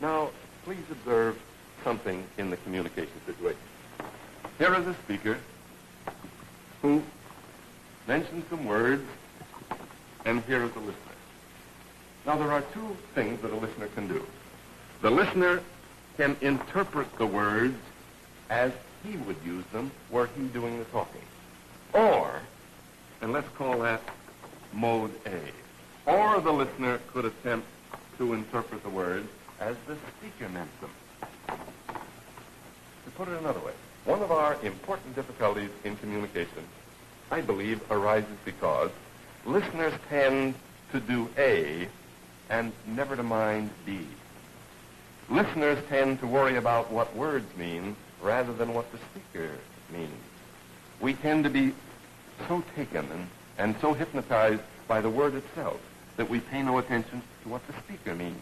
Now, please observe something in the communication situation. Here is a speaker who mentions some words, and here is a listener. Now, there are two things that a listener can do. The listener can interpret the words as he would use them were he doing the talking. Or, and let's call that mode A. Or the listener could attempt to interpret the words as the speaker meant them. To put it another way, one of our important difficulties in communication, I believe, arises because listeners tend to do A and never to mind B. Listeners tend to worry about what words mean rather than what the speaker means. We tend to be so taken and so hypnotized by the word itself that we pay no attention to what the speaker means.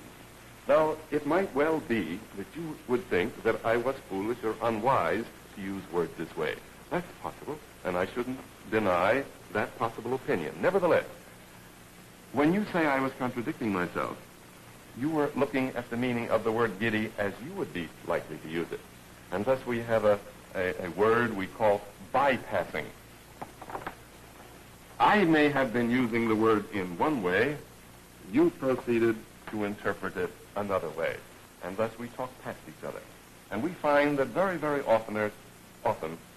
Now, it might well be that you would think that I was foolish or unwise to use words this way. That's possible, and I shouldn't deny that possible opinion. Nevertheless, when you say I was contradicting myself, you were looking at the meaning of the word giddy as you would be likely to use it. And thus we have a word we call bypassing. I may have been using the word in one way. You proceeded to interpret it another way. And thus we talk past each other. And we find that very, very often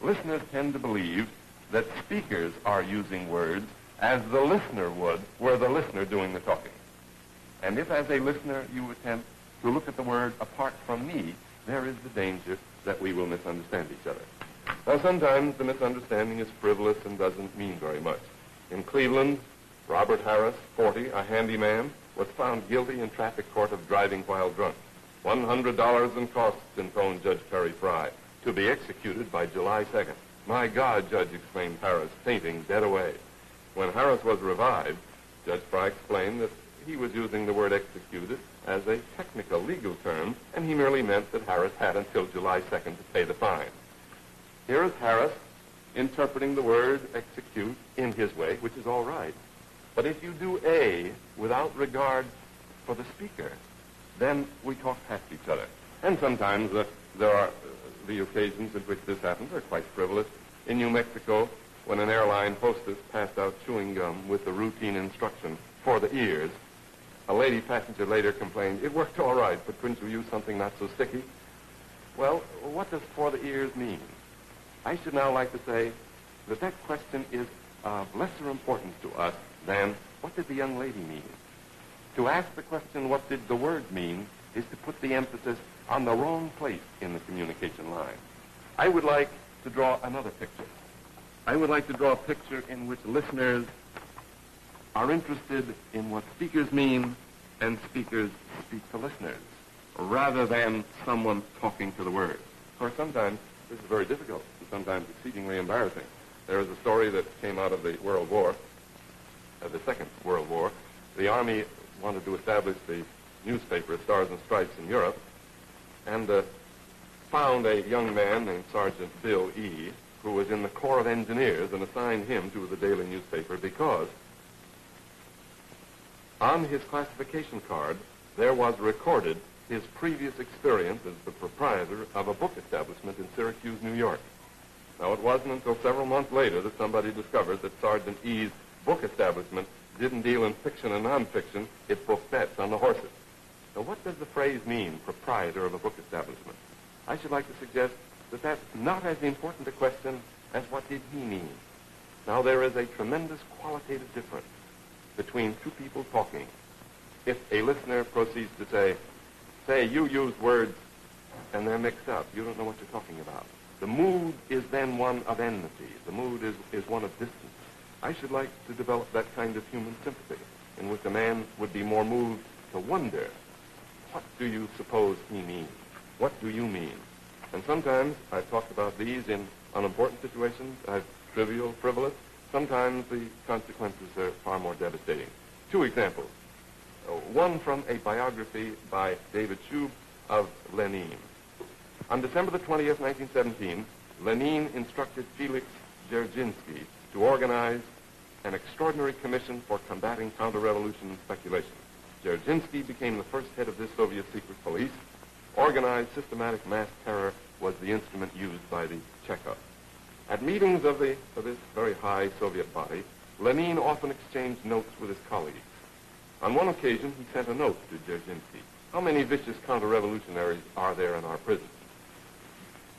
listeners tend to believe that speakers are using words as the listener would were the listener doing the talking. And if as a listener you attempt to look at the word apart from me, there is the danger that we will misunderstand each other. Now, sometimes the misunderstanding is frivolous and doesn't mean very much. In Cleveland, Robert Harris, 40, a handyman, was found guilty in traffic court of driving while drunk. $100 in costs, intoned Judge Terry Fry, to be executed by July 2nd. My God, Judge, exclaimed Harris, fainting dead away. When Harris was revived, Judge Fry explained that he was using the word executed as a technical legal term, and he merely meant that Harris had until July 2nd to pay the fine. Here is Harris interpreting the word execute in his way, which is all right. But if you do A without regard for the speaker, then we talk past each other. And sometimes there are the occasions in which this happens are quite frivolous. In New Mexico, when an airline hostess passed out chewing gum with the routine instruction for the ears, a lady passenger later complained, "It worked all right, but couldn't you use something not so sticky?" Well, what does for the ears mean? I should now like to say that that question is of lesser importance to us than what did the young lady mean? To ask the question, what did the word mean, is to put the emphasis on the wrong place in the communication line. I would like to draw another picture. I would like to draw a picture in which listeners are interested in what speakers mean and speakers speak to listeners, rather than someone talking to the words. Of course, sometimes this is very difficult and sometimes exceedingly embarrassing. There is a story that came out of the World War, the Second World War. The Army wanted to establish the newspaper Stars and Stripes in Europe, and found a young man named Sergeant Bill E., who was in the Corps of Engineers, and assigned him to the daily newspaper because on his classification card there was recorded his previous experience as the proprietor of a book establishment in Syracuse, New York. Now, it wasn't until several months later that somebody discovered that Sergeant E.'s book establishment didn't deal in fiction and nonfiction, it booked bets on the horses. Now, what does the phrase mean, proprietor of a book establishment? I should like to suggest that that's not as important a question as what did he mean. Now, there is a tremendous qualitative difference between two people talking. If a listener proceeds to say you use words and they're mixed up, you don't know what you're talking about. The mood is then one of enmity. The mood is one of distance. I should like to develop that kind of human sympathy in which a man would be more moved to wonder, what do you suppose he means? What do you mean? And sometimes I've talked about these in unimportant situations, trivial, frivolous. Sometimes the consequences are far more devastating. Two examples. One from a biography by David Shub of Lenin. On December the 20th, 1917, Lenin instructed Felix Dzerzhinsky to organize an extraordinary commission for combating counter-revolution speculation. Dzerzhinsky became the first head of this Soviet secret police, Organized, systematic mass terror was the instrument used by the Cheka. At meetings of this very high Soviet body, Lenin often exchanged notes with his colleagues. On one occasion, he sent a note to Dzerzhinsky. How many vicious counter-revolutionaries are there in our prisons?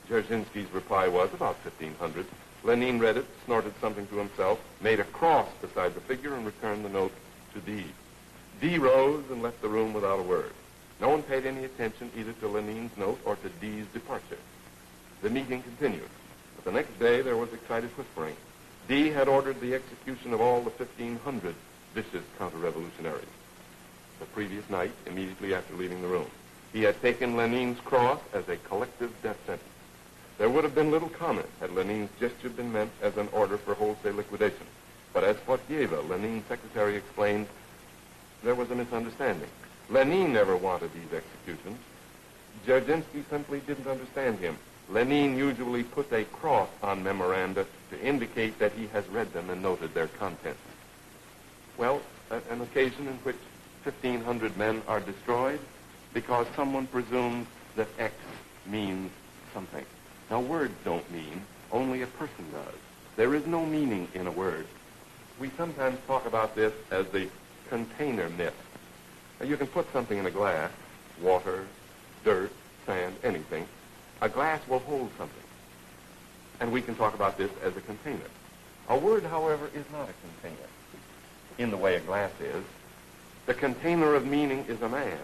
Dzerzhinsky's reply was about 1,500. Lenin read it, snorted something to himself, made a cross beside the figure, and returned the note to D. D rose and left the room without a word. No one paid any attention either to Lenin's note or to D's departure. The meeting continued. But the next day, there was excited whispering. D had ordered the execution of all the 1,500 vicious counter-revolutionaries. The previous night, immediately after leaving the room, he had taken Lenin's cross as a collective death sentence. There would have been little comment had Lenin's gesture been meant as an order for wholesale liquidation. But as Fotieva, Lenin's secretary, explained, there was a misunderstanding. Lenin never wanted these executions. Dzerzhinsky simply didn't understand him. Lenin usually puts a cross on memoranda to indicate that he has read them and noted their contents. Well, an occasion in which 1,500 men are destroyed because someone presumes that X means something. Now, words don't mean, only a person does. There is no meaning in a word. We sometimes talk about this as the container myth. Now, you can put something in a glass, water, dirt, sand, anything. A glass will hold something. And we can talk about this as a container. A word, however, is not a container in the way a glass is. The container of meaning is a man,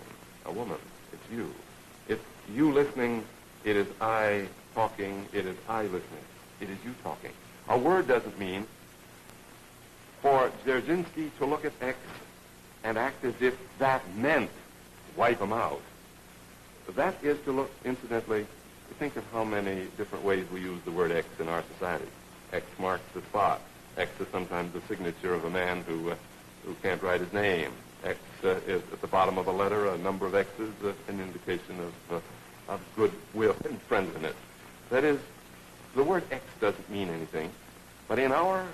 a woman. It's you. It's you listening. It is I talking. It is I listening. It is you talking. A word doesn't mean for Dzerzhinsky to look at X and act as if that meant wipe them out. That is to look, incidentally, think of how many different ways we use the word X in our society. X marks the spot. X is sometimes the signature of a man who can't write his name. X is at the bottom of a letter, a number of X's, an indication of goodwill and friendliness. That is, the word X doesn't mean anything, but in our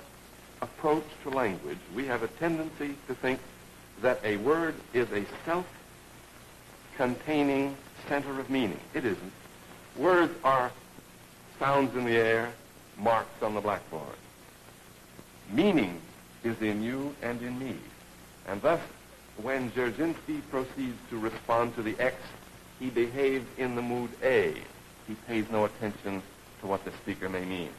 approach to language, we have a tendency to think that a word is a self-containing center of meaning. It isn't. Words are sounds in the air, marks on the blackboard. Meaning is in you and in me. And thus, when Dzerzhinsky proceeds to respond to the X, he behaves in the mood A. He pays no attention to what the speaker may mean.